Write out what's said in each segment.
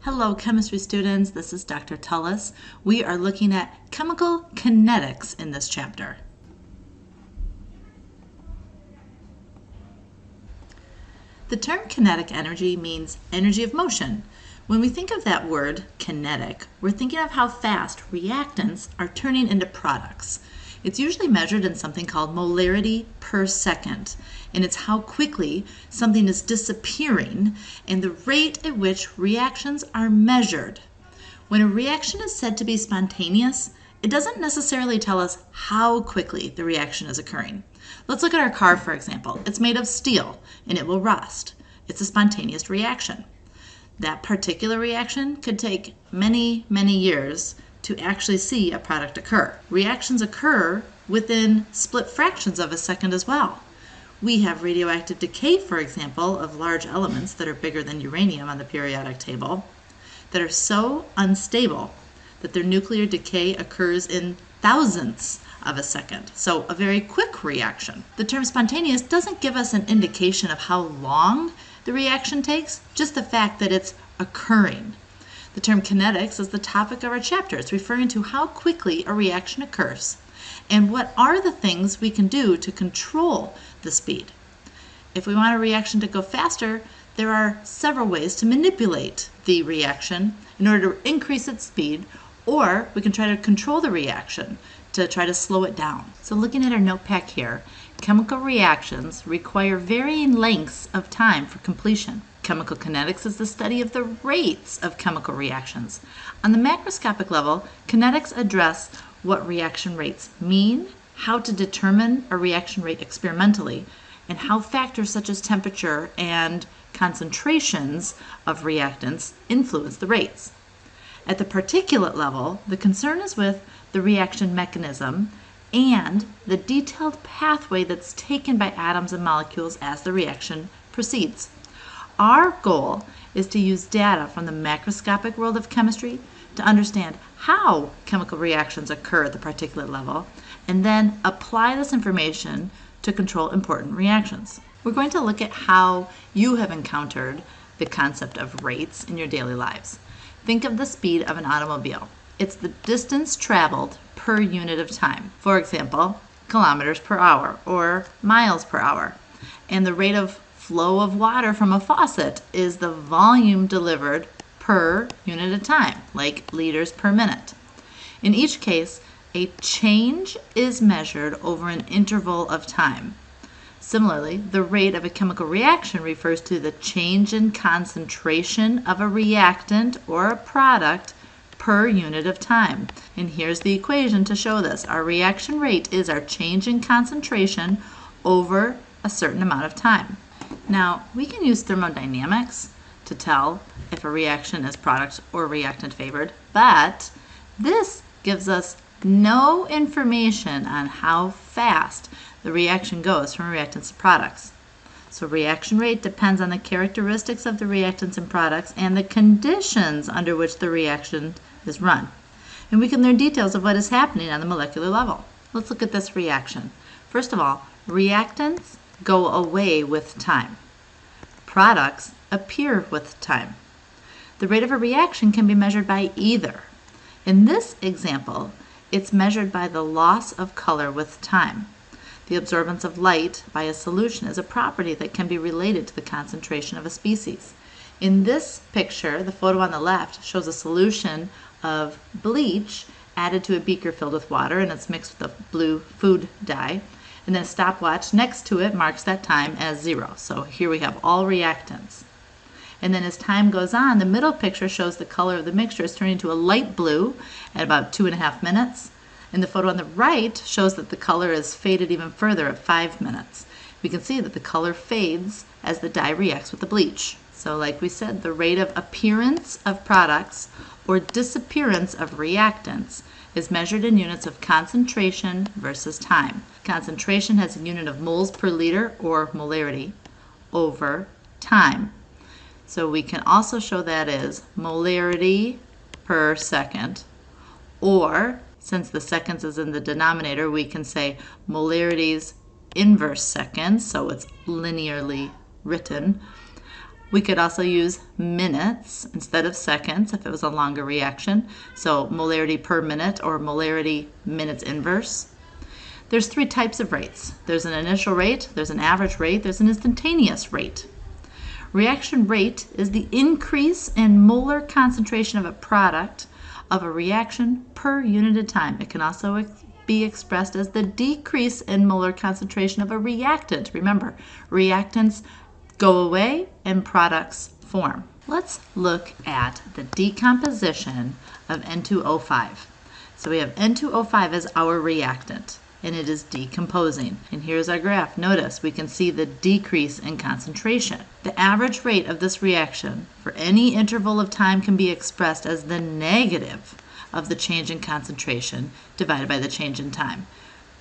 Hello, chemistry students. This is Dr. Tullis. We are looking at chemical kinetics in this chapter. The term kinetic energy means energy of motion. When we think of that word, kinetic, we're thinking of how fast reactants are turning into products. It's usually measured in something called molarity per second, and it's how quickly something is disappearing and the rate at which reactions are measured. When a reaction is said to be spontaneous, it doesn't necessarily tell us how quickly the reaction is occurring. Let's look at our car, for example. It's made of steel and it will rust. It's a spontaneous reaction. That particular reaction could take many years to actually see a product occur. Reactions occur within split fractions of a second as well. We have radioactive decay, for example, of large elements that are bigger than uranium on the periodic table that are so unstable that their nuclear decay occurs in thousandths of a second. So a very quick reaction. The term spontaneous doesn't give us an indication of how long the reaction takes, just the fact that it's occurring. The term kinetics is the topic of our chapter. It's referring to how quickly a reaction occurs and what are the things we can do to control the speed. If we want a reaction to go faster, there are several ways to manipulate the reaction in order to increase its speed, or we can try to control the reaction to try to slow it down. So looking at our notepad here, chemical reactions require varying lengths of time for completion. Chemical kinetics is the study of the rates of chemical reactions. On the macroscopic level, kinetics address what reaction rates mean, how to determine a reaction rate experimentally, and how factors such as temperature and concentrations of reactants influence the rates. At the particulate level, the concern is with the reaction mechanism and the detailed pathway that's taken by atoms and molecules as the reaction proceeds. Our goal is to use data from the macroscopic world of chemistry to understand how chemical reactions occur at the particulate level and then apply this information to control important reactions. We're going to look at how you have encountered the concept of rates in your daily lives. Think of the speed of an automobile. It's the distance traveled per unit of time. For example, kilometers per hour or miles per hour. And the rate of flow of water from a faucet is the volume delivered per unit of time, like liters per minute. In each case, a change is measured over an interval of time. Similarly, the rate of a chemical reaction refers to the change in concentration of a reactant or a product per unit of time. And here's the equation to show this. Our reaction rate is our change in concentration over a certain amount of time. Now, we can use thermodynamics to tell if a reaction is product or reactant favored, but this gives us no information on how fast the reaction goes from reactants to products. So reaction rate depends on the characteristics of the reactants and products and the conditions under which the reaction is run. And we can learn details of what is happening on the molecular level. Let's look at this reaction. First of all, reactants go away with time. Products appear with time. The rate of a reaction can be measured by either. In this example, it's measured by the loss of color with time. The absorbance of light by a solution is a property that can be related to the concentration of a species. In this picture, the photo on the left shows a solution of bleach added to a beaker filled with water, and it's mixed with a blue food dye. And then a stopwatch next to it marks that time as 0. So here we have all reactants. And then as time goes on, the middle picture shows the color of the mixture is turning to a light blue at about 2.5 minutes. And the photo on the right shows that the color is faded even further at 5 minutes. We can see that the color fades as the dye reacts with the bleach. So like we said, the rate of appearance of products or disappearance of reactants is measured in units of concentration versus time. Concentration has a unit of moles per liter or molarity over time. So we can also show that as molarity per second, or since the seconds is in the denominator, we can say molarities inverse seconds, so it's linearly written, We could also use minutes instead of seconds if it was a longer reaction. So molarity per minute or molarity minutes inverse. There's three types of rates. There's an initial rate, there's an average rate, there's an instantaneous rate. Reaction rate is the increase in molar concentration of a product of a reaction per unit of time. It can also be expressed as the decrease in molar concentration of a reactant. Remember, reactants go away and products form. Let's look at the decomposition of N2O5. So we have N2O5 as our reactant, and it is decomposing. And here's our graph. Notice we can see the decrease in concentration. The average rate of this reaction for any interval of time can be expressed as the negative of the change in concentration divided by the change in time.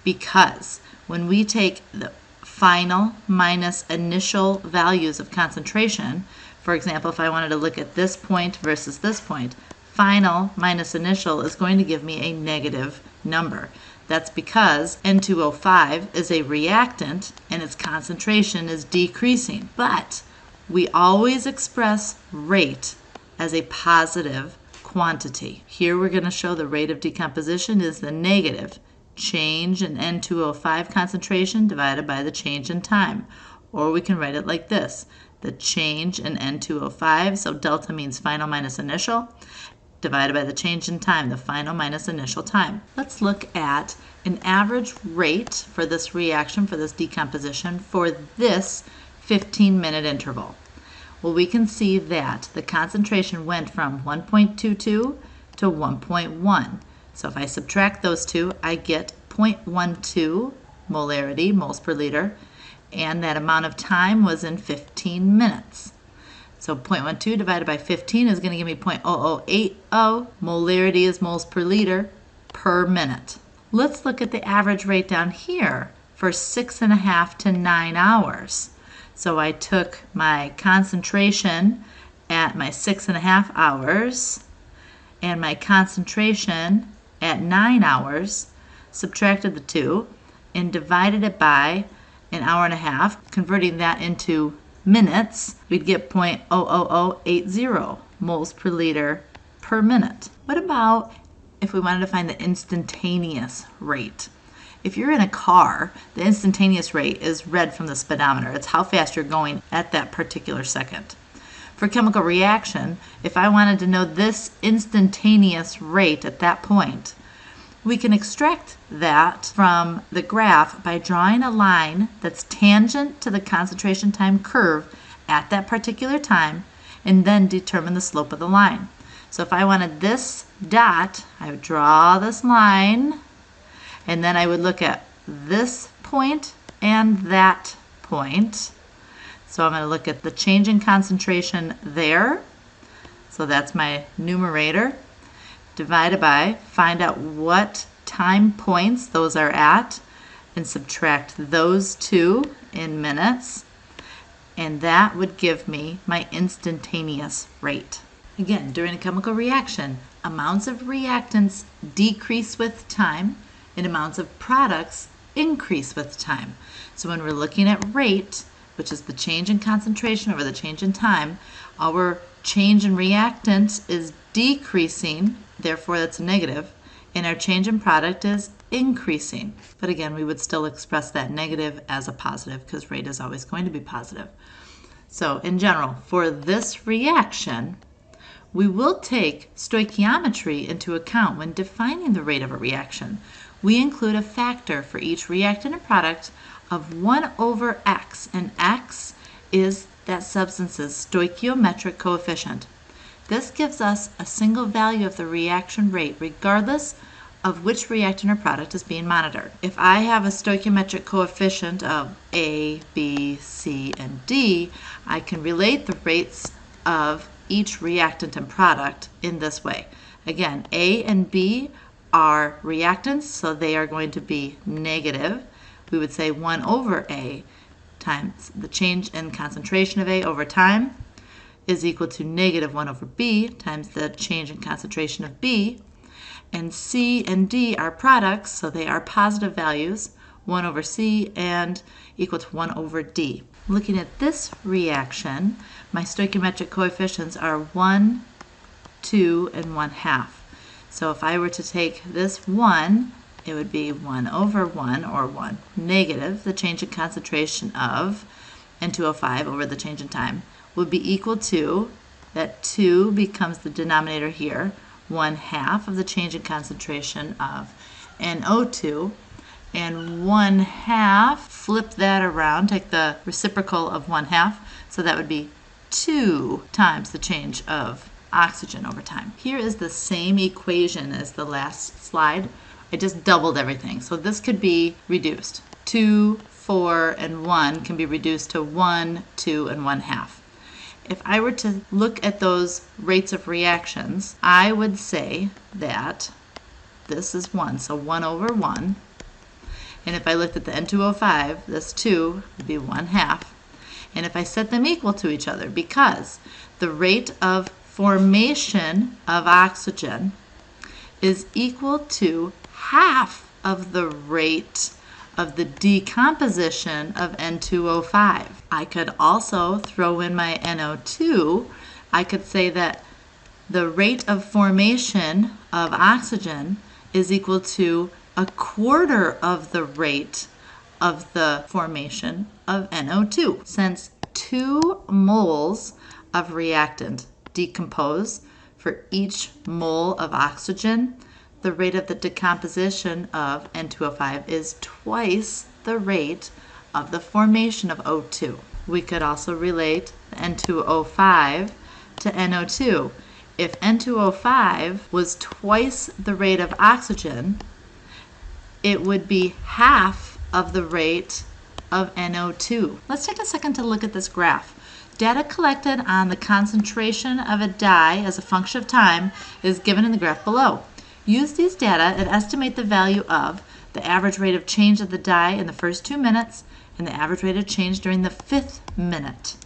Because when we take the final minus initial values of concentration, for example, if I wanted to look at this point versus this point, final minus initial is going to give me a negative number. That's because N2O5 is a reactant and its concentration is decreasing. But we always express rate as a positive quantity. Here we're going to show the rate of decomposition is the negative change in N2O5 concentration divided by the change in time. Or we can write it like this. The change in N2O5, so delta means final minus initial, divided by the change in time, the final minus initial time. Let's look at an average rate for this reaction, for this decomposition, for this 15-minute interval. Well, we can see that the concentration went from 1.22 to 1.1. So if I subtract those two, I get 0.12 molarity, moles per liter, and that amount of time was in 15 minutes. So 0.12 divided by 15 is going to give me 0.0080. Molarity is moles per liter per minute. Let's look at the average rate down here for 6.5 to 9 hours. So I took my concentration at my 6.5 hours and my concentration at 9 hours, subtracted the two, and divided it by an hour and a half, converting that into minutes, we'd get 0.00080 moles per liter per minute. What about if we wanted to find the instantaneous rate? If you're in a car, the instantaneous rate is read from the speedometer. It's how fast you're going at that particular second. For chemical reaction, if I wanted to know this instantaneous rate at that point, we can extract that from the graph by drawing a line that's tangent to the concentration time curve at that particular time and then determine the slope of the line. So if I wanted this dot, I would draw this line and then I would look at this point and that point. So I'm going to look at the change in concentration there. So that's my numerator. Divided by, find out what time points those are at, and subtract those two in minutes, and that would give me my instantaneous rate. Again, during a chemical reaction, amounts of reactants decrease with time, and amounts of products increase with time. So when we're looking at rate, which is the change in concentration over the change in time, our change in reactants is decreasing, therefore that's negative, and our change in product is increasing. But again, we would still express that negative as a positive because rate is always going to be positive. So in general, for this reaction, we will take stoichiometry into account when defining the rate of a reaction. We include a factor for each reactant and product of 1 over x, and x is that substance's stoichiometric coefficient. This gives us a single value of the reaction rate regardless of which reactant or product is being monitored. If I have a stoichiometric coefficient of A, B, C, and D, I can relate the rates of each reactant and product in this way. Again, A and B are reactants, so they are going to be negative. We would say 1 over A times the change in concentration of A over time is equal to negative 1 over B times the change in concentration of B. And C and D are products, so they are positive values, 1 over C and equal to 1 over D. Looking at this reaction, my stoichiometric coefficients are 1, 2, and 1/2. So if I were to take this 1, it would be 1 over 1, or 1 negative, the change in concentration of N2O5 over the change in time, would be equal to, that 2 becomes the denominator here, 1/2 of the change in concentration of NO2, and 1/2, flip that around, take the reciprocal of 1/2, so that would be 2 times the change of oxygen over time. Here is the same equation as the last slide. I just doubled everything. So this could be reduced. 2, 4, and 1 can be reduced to 1, 2, and 1/2. If I were to look at those rates of reactions, I would say that this is 1, so 1 over 1. And if I looked at the N2O5, this 2 would be 1/2. And if I set them equal to each other, because the rate of formation of oxygen is equal to half of the rate of the decomposition of N2O5. I could also throw in my NO2. I could say that the rate of formation of oxygen is equal to 1/4 of the rate of the formation of NO2. Since 2 moles of reactant decompose for each mole of oxygen, the rate of the decomposition of N2O5 is twice the rate of the formation of O2. We could also relate the N2O5 to NO2. If N2O5 was twice the rate of oxygen, it would be half of the rate of NO2. Let's take a second to look at this graph. Data collected on the concentration of a dye as a function of time is given in the graph below. Use these data and estimate the value of the average rate of change of the dye in the first 2 minutes and the average rate of change during the 5th minute.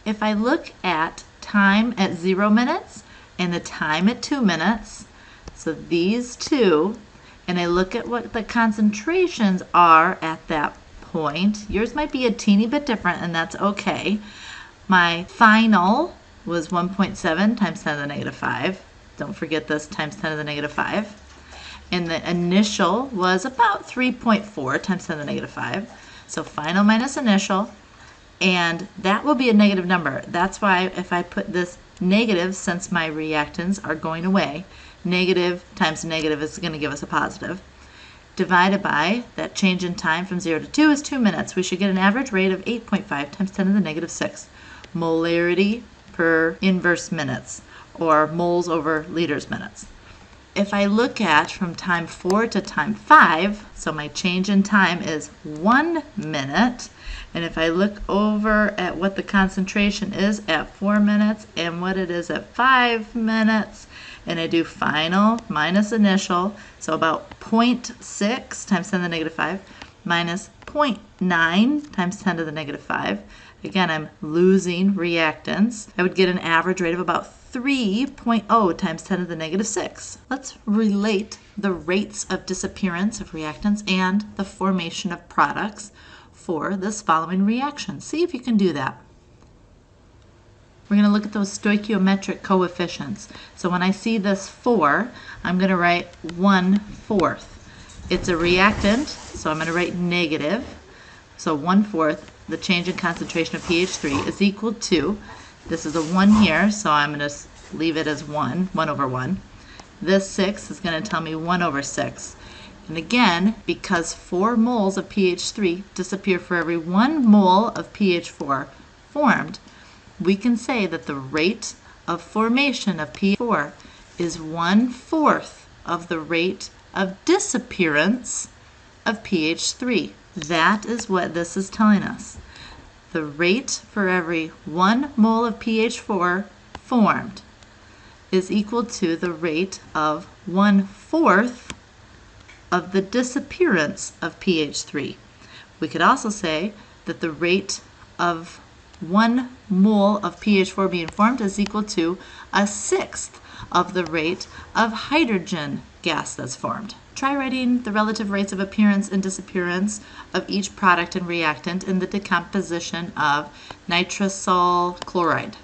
If I look at time at 0 minutes and the time at 2 minutes, so these two, and I look at what the concentrations are at that point, yours might be a teeny bit different, and that's okay. My final was 1.7 times 10 to the negative 5. Don't forget this, times 10 to the negative 5. And the initial was about 3.4 times 10 to the negative 5. So final minus initial, and that will be a negative number. That's why if I put this negative, since my reactants are going away, negative times negative is going to give us a positive. Divided by that change in time from 0 to 2 is 2 minutes. We should get an average rate of 8.5 times 10 to the negative 6. Molarity per inverse minutes, or moles over liters minutes. If I look at from time 4 to time 5, so my change in time is 1 minute, and if I look over at what the concentration is at 4 minutes and what it is at 5 minutes, and I do final minus initial, so about 0.6 times 10 to the negative 5 minus 0.9 times 10 to the negative 5. Again, I'm losing reactants. I would get an average rate of about 3.0 times 10 to the negative 6. Let's relate the rates of disappearance of reactants and the formation of products for this following reaction. See if you can do that. We're going to look at those stoichiometric coefficients. So when I see this 4, I'm going to write 1/4. It's a reactant, so I'm going to write negative. So 1/4, the change in concentration of pH3 is equal to, this is a 1 here, so I'm going to leave it as 1 over 1. This 6 is going to tell me 1 over 6. And again, because 4 moles of pH3 disappear for every 1 mole of pH4 formed, we can say that the rate of formation of pH4 is 1/4 of the rate of disappearance of pH3. That is what this is telling us. The rate for every 1 mole of pH4 formed is equal to the rate of 1/4 of the disappearance of pH3. We could also say that the rate of 1 mole of pH4 being formed is equal to 1/6 of the rate of hydrogen gas that's formed. Try writing the relative rates of appearance and disappearance of each product and reactant in the decomposition of nitrisol chloride.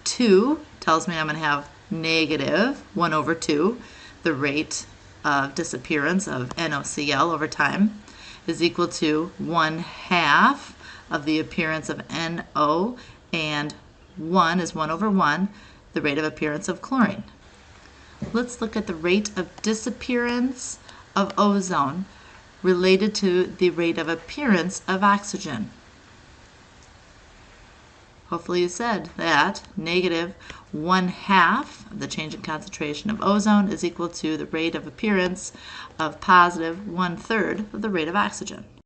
2 tells me I'm going to have negative 1 over 2. The rate of disappearance of NaCl over time is equal to 1/2 of the appearance of NO, and 1 is 1 over 1, the rate of appearance of chlorine. Let's look at the rate of disappearance of ozone related to the rate of appearance of oxygen. Hopefully you said that negative 1/2 of the change in concentration of ozone is equal to the rate of appearance of positive 1/3 of the rate of oxygen.